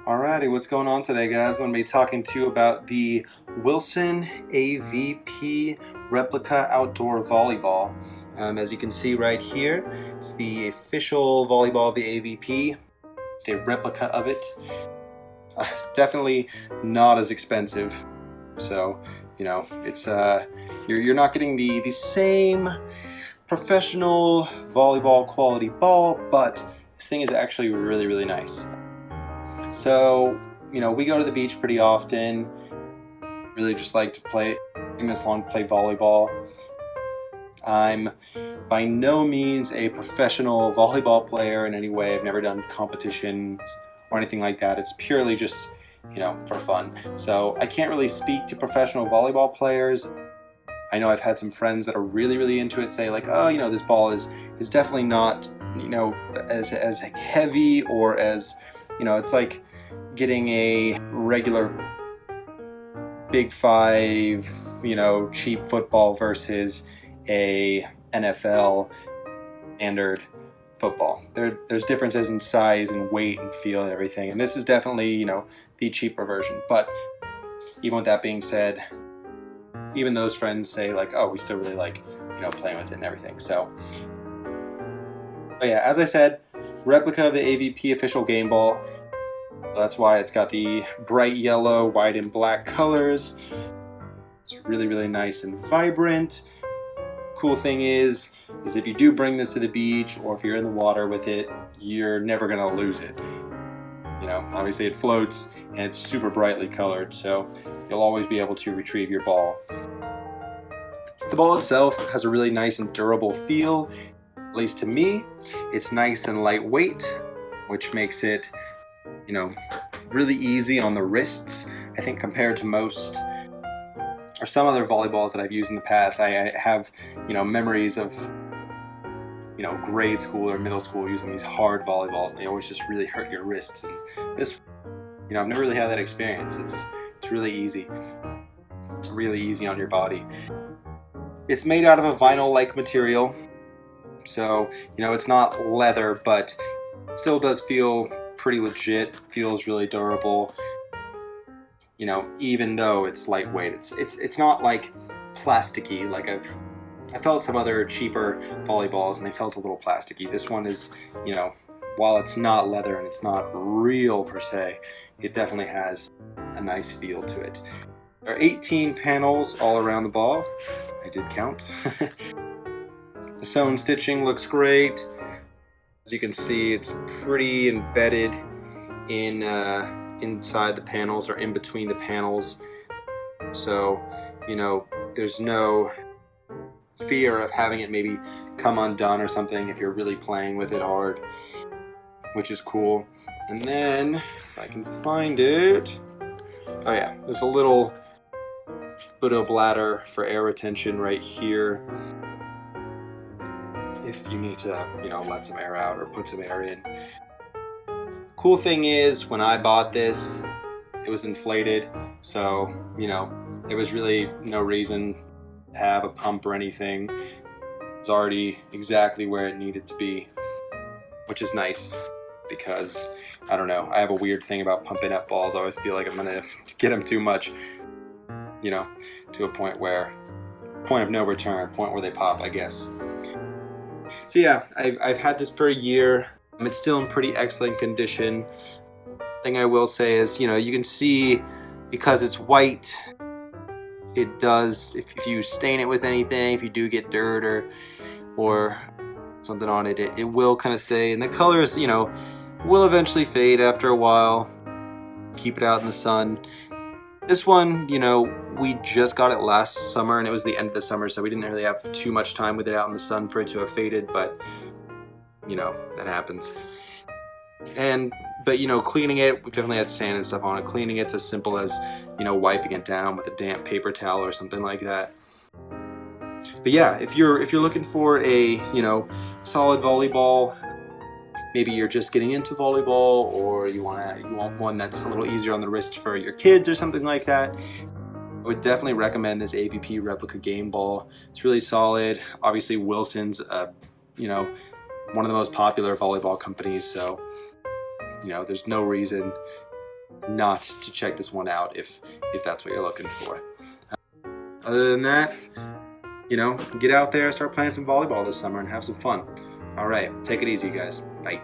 Alrighty, what's going on today, guys? I'm going to be talking to you about the Wilson AVP replica outdoor volleyball. As you can see right here, it's the official volleyball of the AVP. It's a replica of it. Definitely not as expensive. So, it's you're not getting the same professional volleyball quality ball, but this thing is actually really, really nice. So, we go to the beach pretty often. Really just like to play volleyball. I'm by no means a professional volleyball player in any way. I've never done competitions or anything like that. It's purely just, for fun. So I can't really speak to professional volleyball players. I know I've had some friends that are really, really into it say like, oh, this ball is definitely not, as heavy or as, it's like getting a regular Big Five, cheap football versus a NFL standard football. There's differences in size and weight and feel and everything, and this is definitely, the cheaper version. But even with that being said, even those friends say like, oh, we still really like, playing with it and everything. So, but yeah, as I said, replica of the AVP official game ball. That's why it's got the bright yellow, white, and black colors. It's really, really nice and vibrant. Cool thing is if you do bring this to the beach or if you're in the water with it, you're never gonna lose it. Obviously it floats and it's super brightly colored, so you'll always be able to retrieve your ball. The ball itself has a really nice and durable feel, at least to me. It's nice and lightweight, which makes it really easy on the wrists. I think compared to most or some other volleyballs that I've used in the past, I have memories of grade school or middle school using these hard volleyballs, and they always just really hurt your wrists. And this, I've never really had that experience. It's really easy on your body. It's made out of a vinyl-like material, so it's not leather, but it still does feel pretty legit. Feels really durable, even though it's lightweight. It's not like plasticky. Like I felt some other cheaper volleyballs and they felt a little plasticky. This one is, while it's not leather and it's not real per se, it definitely has a nice feel to it. There are 18 panels all around the ball. I did count. The sewn stitching looks great. As you can see, it's pretty embedded in inside the panels or in between the panels. So, there's no fear of having it maybe come undone or something if you're really playing with it hard, which is cool. And then, if I can find it, oh yeah, there's a little Buddha bladder for air retention right here. If you need to, let some air out or put some air in. Cool thing is, when I bought this, it was inflated, so, there was really no reason to have a pump or anything. It's already exactly where it needed to be, which is nice because, I don't know, I have a weird thing about pumping up balls. I always feel like I'm gonna get them too much, to a point of no return, point where they pop, I guess. So yeah, I've had this for a year. It's still in pretty excellent condition. Thing I will say is, you can see because it's white, it does, if you stain it with anything, if you do get dirt or something on it, it will kind of stay. And the colors, will eventually fade after a while. Keep it out in the sun. This one, we just got it last summer and it was the end of the summer, so we didn't really have too much time with it out in the sun for it to have faded, but that happens. But cleaning it, we definitely had sand and stuff on it. Cleaning it's as simple as, wiping it down with a damp paper towel or something like that. But yeah, if you're looking for a, solid volleyball, maybe you're just getting into volleyball, or you want one that's a little easier on the wrist for your kids or something like that, I would definitely recommend this AVP replica game ball. It's really solid. Obviously Wilson's one of the most popular volleyball companies, so there's no reason not to check this one out if that's what you're looking for. Other than that, you know, get out there, start playing some volleyball this summer and have some fun. All right, take it easy, guys. Bye.